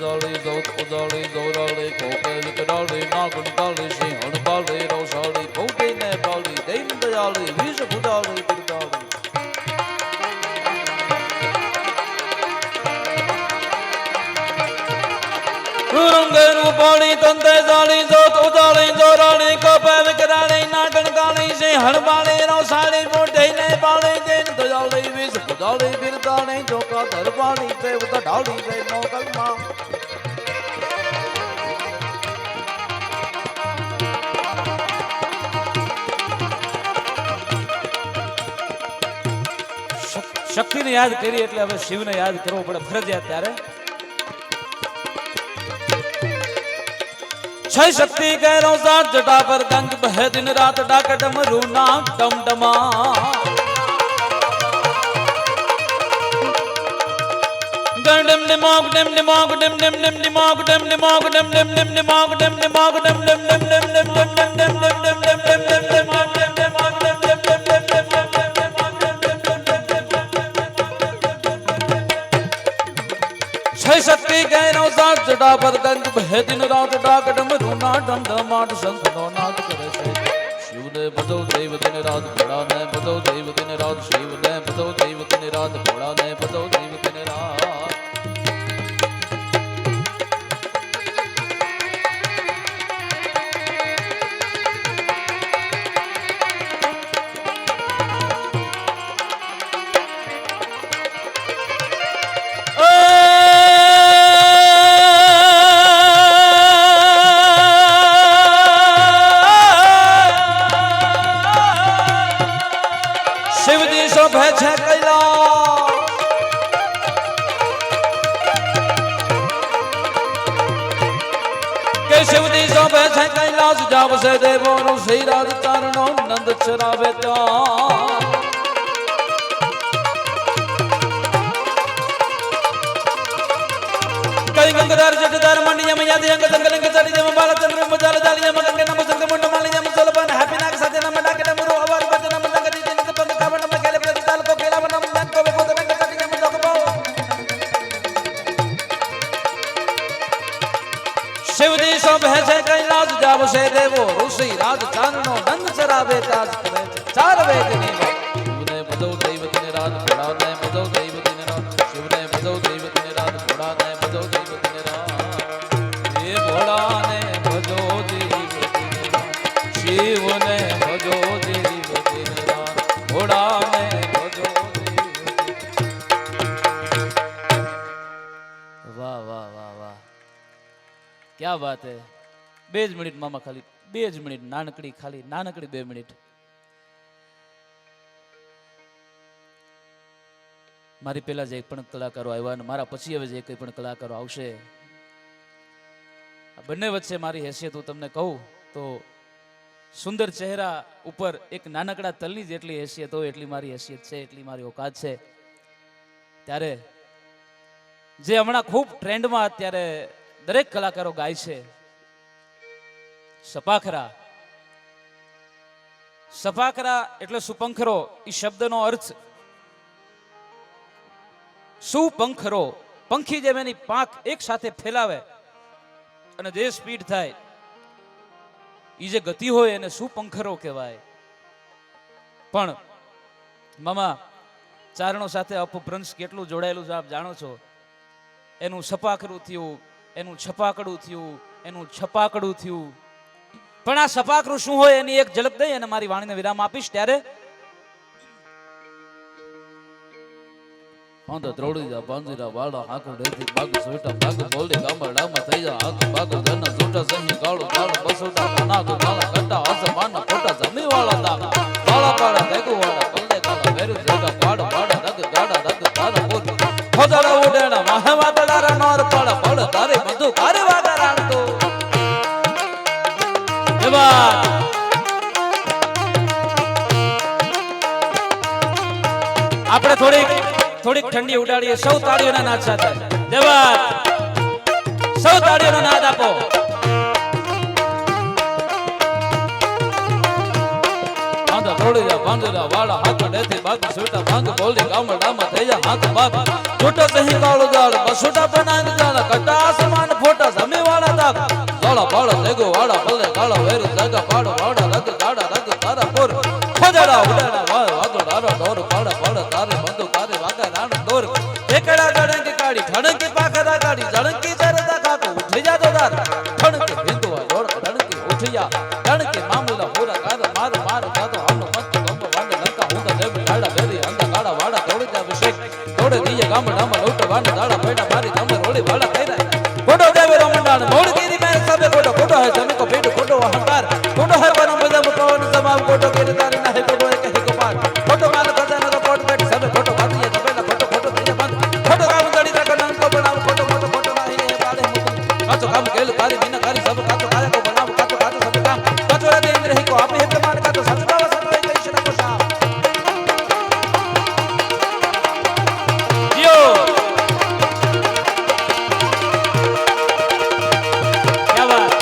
Dali dot udali dorali koke likadali nagun dali shihon bali rosali koke ne દયાળી વિષ ભુજાળી બિરદાળી રંગેનું પાણી તંતે જાળી જોત ઉજાળી જોરાળી કપે વિકરાળી નાટણ કાળી છે હળબાળી રોસાળી મોઢઈને પાળી દેન દયાળી વિષ ભુજાળી બિરદાળી જોકા ધરવાળી દેવતા ઢાળી જય મોગલમાં શક્તિને યાદ કરી એટલે હવે શિવને યાદ કરવો પડે ફરજિયાત ત્યારે छह शक्ति कह साथ जटा पर गंग बह दिन रात डाक डमरू नाम डमडमा डम दिमाग डम दिमाग डम डम डम दिमाग डम दिमाग डम डम डम दिमाग डम दिमाग डम डम डम डम डम डम डम डम डम डम डम डम डम दिमाग डम दिमाग डम डम डम डम छह शक्ति कह साथ जटा पर गंग बह दिन रात डाक डमरू ना डम डमाट शंख नो नाद करे से शिव ने बजो देव दिन रात भोला ने बजो देव दिन रात शिव ने बजो देव दिन रात भोला ने बजो देव दिन रात कैलाश जाव से देवो नो श्री राज तारणो नंद चरावे कई गंगदार जटदार मंडिया में याद अंग संगलंग चढ़ी जम बाल चंद्र मजाल जालिया मगन के नम संग मुंड मालिया मुसलमान हैप्पी नाक साथे नम डाके डमरू आवाज बजन नम संग दी दिन पंग कावन में खेले प्रति ताल को खेला नम मन को बेखुद रंग चढ़ी जम जगबो शिव जी सब है से कैलाश जाव से देवो ऋषि राज चारणो नंद चरावे काज करे चार वेद नीवा शिव ने बजो देव दिन रात भोला ने बजो देव दिन रात शिव ने बजो देव दिन रात भोला ने बजो देव दिन रात ये भोला ने बजो देव दिन रात शिव ने बजो देव दिन रात भोला ने बजो देव वाह वाह वाह वाह क्या बात है बेज मिनिट मामा खाली बेज मिनिट नानकड़ी खाली नानकड़ी 2 मिनिट મારી પહેલા જે પણ કલાકારો આવ્યા અને મારા પછી હવે જે કંઈ પણ કલાકારો આવશે આ બંને વચ્ચે મારી હેસિયત હું તમને કહું તો સુંદર ચહેરા ઉપર એક નાનકડા તલની જેટલી હેસિયત હોય એટલી મારી હેસિયત છે એટલી મારી ઓકાત છે ત્યારે જે હમણાં ખૂબ ટ્રેન્ડમાં અત્યારે દરેક કલાકારો ગાય છે સપાખરા સપાખરા એટલે સુપંખરો એ શબ્દનો અર્થ સુપંખરો પંખી જેમ એની પાંખ એક સાથે ફેલાવે અને જે સ્પીડ થાય એ જે ગતિ હોય એને સુપંખરો કહેવાય પણ મામા ચારણો સાથે અપભ્રંશ કેટલું જોડાયેલું છે આપ જાણો છો એનું સપાખરું થયું એનું છપાકડું થયું એનું છપાકડું થયું પણ આ સપાકરું શું હોય એની એક ઝલક દઈ અને મારી વાણીને વિરામ આપીશ ત્યારે પાંદા ત્રોડી જા પાંજરા વાળા આંખો ડેથી બાગ સોટા બાગ બોલી ગામડામાં થઈ જા આંખ બાગ જન સોટા સહી ગાળો ગાળ બસોટા નાગ ગાળા કટ્ટા આસમાન ફોટા જમી વાળા દા વાળા પાડા દેગુ વાળા કલ્લે કાળા વેરુ જેગા પાડ પાડ રગ ગાડા રગ તારા બોલ ખોદડા ઉડેણા મહવા તળારા નોર પાડ પડ તારે બધું કારે વાગા રાણતો એવા આપણે થોડીક ઠંડી ઉડાડીએ સૌ તાળીઓના નાદ સાથે દેવા સૌ તાળીઓનો નાદ આપો આંધા થોડી જા પાંજરા વાળા હાથ ડેથી બાગ છૂટા ભાંગ બોલી ગામડામાં થઈ જા હાથ બાગ છૂટા સહી કાળો જાળ બસુટા બનાંગ જાળ કટા આસમાન ફોટા જમી વાળા દાગ જાળા પાળા દેગો વાળા પલ્લે કાળા વેરુ જગા પાડો વાળા રગ ગાડા રગ તારા પોર ખોજડા ઉડાડા વાદો ડારો ડોર પાડ પાડ તારે બંધુ તારે વાગા રાણ ડોર એકડા જડંકી કાઢી ઠણકી પાખરા કાઢી જડંકી ચરતા કાકો ઉઠી જાતો દાર ઠણકી ભીંદવા ડોર ઠણકી ઉઠી જા ઠણકી મામલા હોરા કાર માર માર જાતો હાલો મત ગમ વાંડ લંકા હું તો દેવ ડાડા બેરી અંધા ગાડા વાડા તોડી જા વિશેક તોડે દીએ ગામ ડામા લોટ વાંડ દાડા પેડા મારી તમ રોડી વાડા કઈરા કોડો દેવે રમંડાણ મોડ ગીરી મે સબે કોડો કોડો હે જન કો પેટ કોડો અહંકાર કોડો હે પરમ બદમ પवन समाव कोटो के तारी ना है कोटो एक है गोपाल कोटो माल खजाना का कोट पेट सब कोटो बाती है तबेला कोटो कोटो दिया बंद कोटो काम गड़ी का नाम को बनाओ कोटो कोटो कोटो ना है बाले मुकुल काचो काम केल कारी बिना कारी सब काचो कारे को बनाओ काचो काचो सब काम काचो रे इंद्र ही को आप ही प्रमाण काचो सचदाव सचदाव कई शना को शाम जियो क्या बात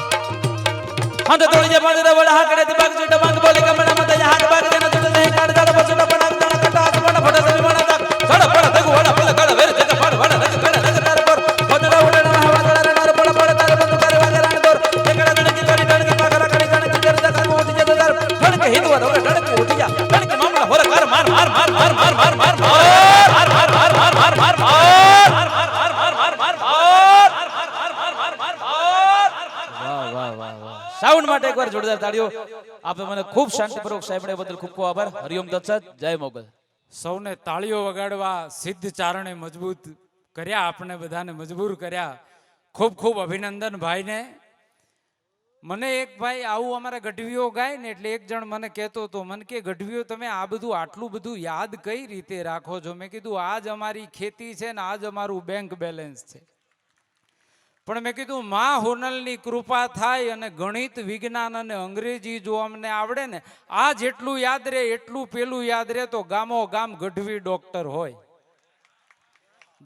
हम तो तोड़ी जे बांध रे बड़ा हाकड़े दिमाग जो डबांग बोले कमना मत या हाथ बाग देना तुझे नहीं काट दाड़ बचड़ा बना दाड़ कटा हाथ बना फटा से बना दा सड़ा पड़ा तगु वाला पल गड़ वेर जगह फड़ वाला रग कड़ रग तार पर फटड़ा उड़ना हवा गड़ नार पड़ पड़ तार बंद करे वागे रान दौर एकड़ा दड़ की पाखरा कड़ी जाने की जर जगह उठ जे दार फड़ के हिंदुआ रोगा डड़ के उठ जा डड़ के मामला होरा कर मार मार मार मार मार मार मार मार मार मार मार मार मार मार मार વાહ વાહ વાહ સાઉન્ડ માટે એકવાર જોરદાર તાળીઓ આપે મને ખૂબ શાંતિપૂર્વક સાંભળે બદલ ખૂબ ખૂબ આભાર હરિઓમ દત્સત જય મોગલ સૌને તાળીઓ વગાડવા સિદ્ધ ચારણે મજબૂત કર્યા આપણે બધાને મજબૂર કર્યા ખૂબ ખૂબ અભિનંદન ભાઈને મને એક ભાઈ આવું અમારા ગઢવીઓ ગાય ને એટલે એક જણ મને કહેતો હતો મને કે ગઢવીઓ તમે આ બધું આટલું બધું યાદ કઈ રીતે રાખો છો મેં કીધું આજ અમારી ખેતી છે ને આજ અમારું બેંક બેલેન્સ છે પણ મેં કીધું મા હોનલની કૃપા થાય અને ગણિત વિજ્ઞાન અને અંગ્રેજી જો અમને આવડે ને આ જેટલું યાદ રહે એટલું પેલું યાદ રહે તો ગામો ગામ ગઢવી ડોક્ટર હોય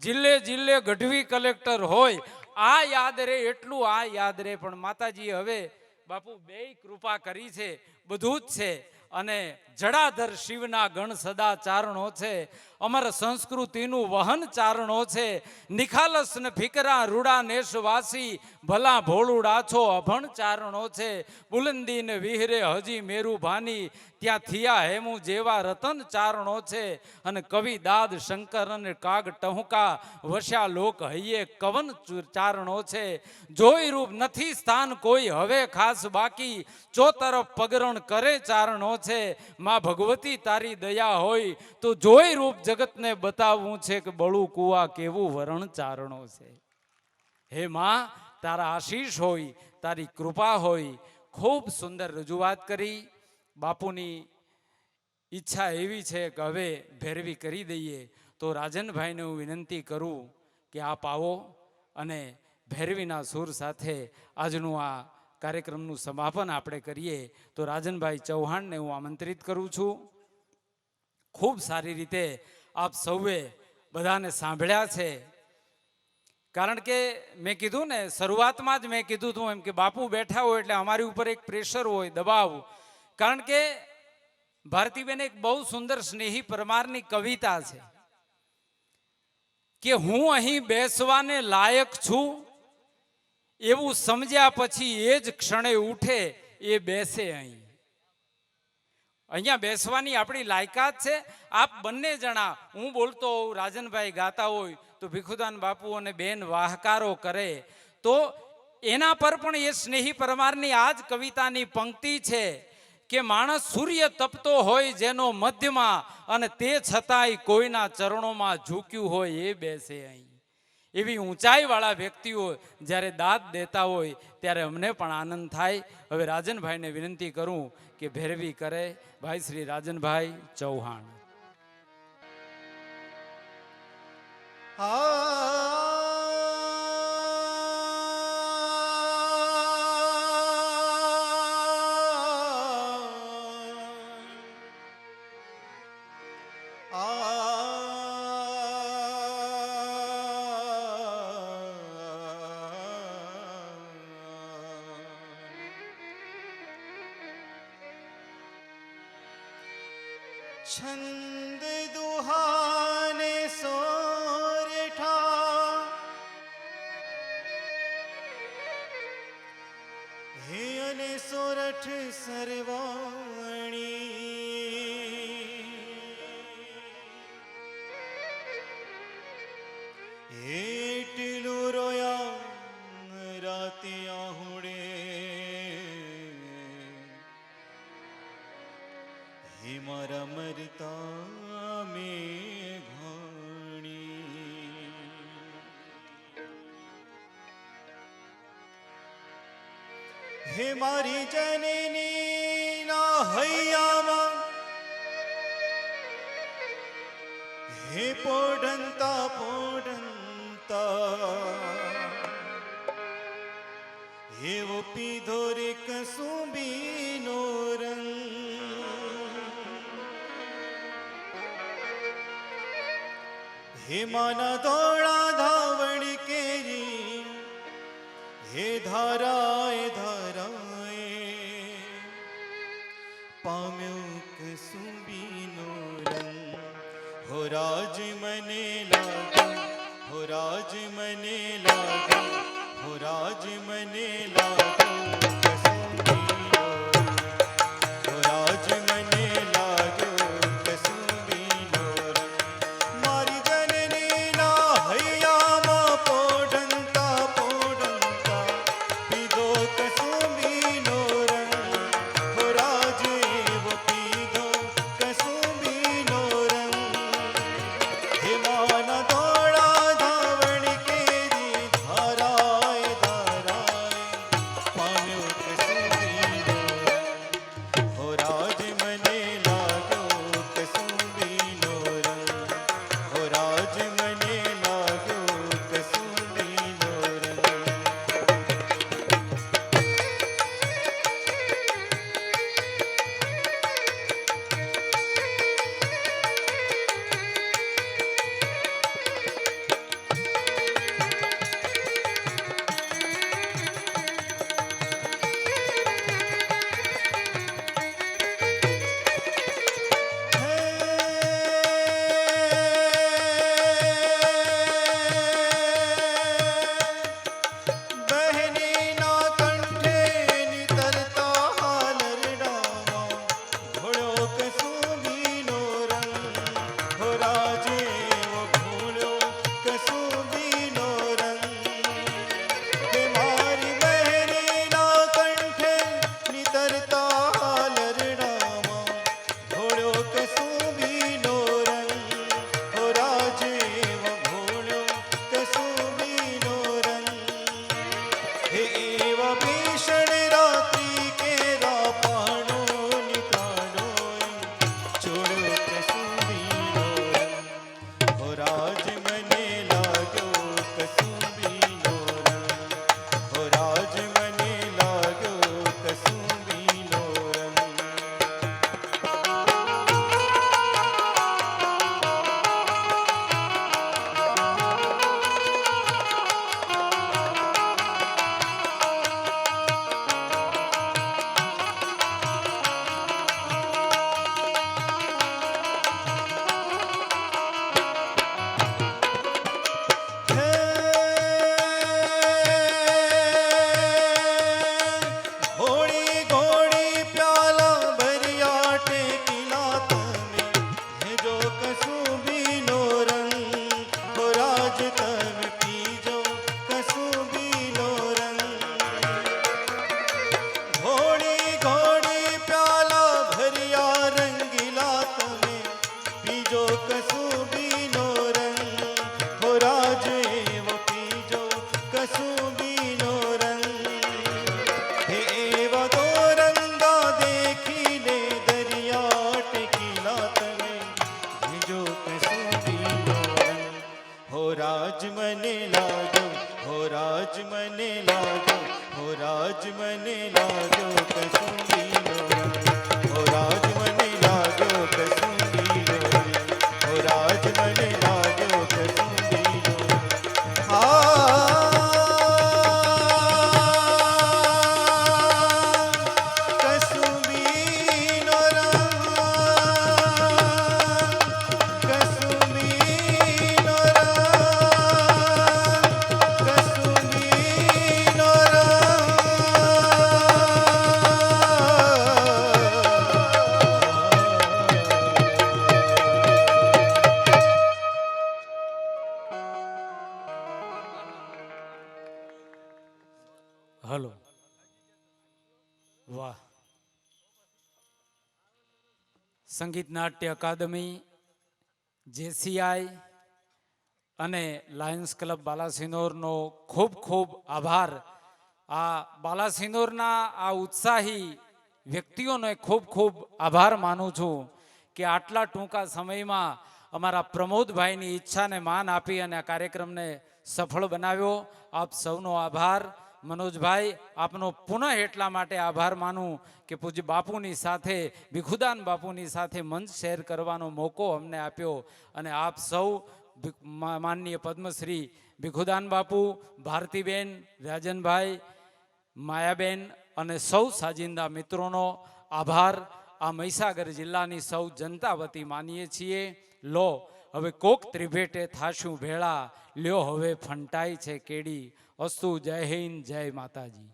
જિલ્લે જિલ્લે ગઢવી કલેક્ટર હોય આ યાદ રહે એટલું આ યાદ રહે પણ માતાજી હવે બાપુ બેય કૃપા કરી છે બધું જ છે અને જડાધર શિવના ગણ સદા ચારણો છે અમર સંસ્કૃતિનું વહન ચારણો છે નિખાલસ ને ફિકરા રૂડા નેશવાસી ભલા ભોળુડા છો અભણ ચારણો છે બુલંદી ને વિહરે હજી મેરુ ભાની ત્યાં થિયા હેમુ જેવા રતન ચારણો છે અને કવિ દાદ શંકર અને કાગ ટહુકા વસ્યા લોક હૈયે કવન ચારણો છે જોઈ રૂપ નથી સ્થાન કોઈ હવે ખાસ બાકી ચોતરફ પગરણ કરે ચારણો છે માં ભગવતી તારી દયા હોય તો જોઈ રૂપ જગતને બતાવવું છે કે બળું કુવા કેવું વરણ ચારણો છે હે માં તારા આશીષ હોય તારી કૃપા હોય ખૂબ સુંદર રજૂઆત કરી બાપુની ઈચ્છા એવી છે કે હવે ભેરવી કરી દઈએ તો રાજનભાઈને હું વિનંતી કરું કે આપ આવો અને ભેરવીના સૂર સાથે આજનું આ કાર્યક્રમનું સમાપન આપણે કરીએ તો રાજનભાઈ ચૌહાણને હું આમંત્રિત કરું છું ખૂબ સારી રીતે આપ સૌએ બધાને સાંભળ્યા છે કારણ કે મેં કીધું ને શરૂઆતમાં જ મેં કીધું હતું એમ કે બાપુ બેઠા હોય એટલે અમારી ઉપર એક પ્રેશર હોય દબાવ કારણ કે ભારતીબેન એક બહુ સુંદર સ્નેહી પરમારની કવિતા છે કે હું અહીં બેસવાને લાયક છું એવું સમજ્યા પછી એ જ ક્ષણે ઉઠે એ બેસે અહીંયા બેસવાની આપણી લાયકાત છે આપ બંને જણા હું બોલતો હોઉં રાજનભાઈ ગાતા હોય તો ભીખુદાન બાપુ અને બેન વાહકારો કરે તો એના પર પણ એ સ્નેહી પરમારની આ જ કવિતાની પંક્તિ છે કે માણસ સૂર્ય તપતો હોય જેનો મધ્યમાં અને તે છતાંય કોઈના ચરણોમાં ઝૂક્યું હોય એ બેસે અહીં એવી ઊંચાઈવાળા વ્યક્તિઓ જ્યારે દાદ દેતા હોય ત્યારે અમને પણ આનંદ થાય હવે રાજનભાઈને વિનંતી કરું કે ભેરવી કરે ભાઈ શ્રી રાજનભાઈ ચૌહાણ छंद दुहाने सोरठा કઠ સરવાણી એટલું રોયા રાતે આહુડે હે મારા મરતા મેઘાણી હે મારી જનની ના હૈયામાં હે પોઢંતા પોઢંતા એવો પીધો રે કસુંબીનો રંગ હે માના ધોળા ધાવણી કેરી હે ધારાએ ધારાએ પામ્યો કસુંબીનો રંગ હો રાજ મને લાગે હો રાજ મને લાગે હો રાજ મને લાગે કસુંબીનો હો રાજ મને લાગ્યો કસુંબીનો મારી જનની ના હૈયામાં પોઢંતા પોઢંતા પીધો કસુંબીનો રંગ હો રાજ એવો પીધો કસુંબીનો રંગ હે માના ધોળા ધાવણી કેરી ધારાએ ધારાએ પામ્યો કસુંબીનો રંગ હો રાજ મને લાગ્યો કસુંબીનો રંગ હો રાજ મને લાગ્યો કસુંબીનો રંગ બહેની ના કંઠે નિતરતા હાલરડામાં ઘોડ્યો કસુંબીનો રંગ હો રાજે એવો ઘોડ્યો કસુંબીનો રંગ હે મારી બહેની ના કંઠે નિતરતા હાલરડામાં ઘોડ્યો કસુંબીનો રંગ હો રાજે એવો ઘોડ્યો કસુંબીનો રંગ હે એવા ભીષણ રાત્રિ કેરા પાણો નિકાળો છોડો કસુંબીનો રંગ હો રાજ મને લાગ્યો કસુંબીનો રંગ હો રાજ મને લાગ્યો કસુંબીનો રંગ ઘોડી ઘોડી પ્યાલા ભર્યા ટેકીલા તમે હેજો કસુંબીનો રંગ હો રાજ તમે પીજો કસુંબીનો રંગ ઘોડી ઘોડી પ્યાલા ભર્યા રંગીલા તમે પીજો કસુંબીનો રંગ હો રાજ એવો પીજો કસુંબીનો રંગ હે એવા દો રંગા દેખીને દરિયા ટેકીલા તમે ભીજો કસુંબીનો રંગ હો રાજ મને લાગ્યો હો રાજ મને લાગ્યો હો રાજ મને લાગ્યો કસુંબીનો રંગ હો રાજ મને લાગ્યો કસુંબીનો રંગ હો રાજ મને લાગ્યો કસુંબીનો કસુંબીનો રંગ કસુંબીનો રંગ કસુંબીનો રંગ હલો વાહ. સંગીત નાટ્ય અકાદમી, જેસીઆઈ અને લાયન્સ ક્લબ બાલાસિનોરનો ખૂબ ખૂબ આભાર. આ બાલાસિનોરના આ ઉત્સાહી વ્યક્તિઓનો ખૂબ ખૂબ આભાર માનું છું કે આટલા ટૂંકા સમયમાં અમારા પ્રમોદભાઈની ઈચ્છાને માન આપી અને આ કાર્યક્રમને સફળ બનાવ્યો. આપ સૌનો આભાર. મનોજભાઈ, આપનો પુનઃ એટલા માટે આભાર માનું કે પૂજ્ય બાપુની સાથે, ભીખુદાન બાપુની સાથે મંચ શેર કરવાનો મોકો અમને આપ્યો. અને આપ સૌ માનનીય પદ્મશ્રી ભીખુદાન બાપુ, ભારતીબેન, રાજનભાઈ, માયાબેન અને સૌ સાજિંદા મિત્રોનો આભાર આ મહીસાગર જિલ્લાની સૌ જનતા વતી માનીએ છીએ. લો હવે કોક ત્રિભેટે થાશું ભેળા, લ્યો હવે ફંટાઈ છે કેડી. અસ્તુ. જય હિન્દ, જય માતાજી.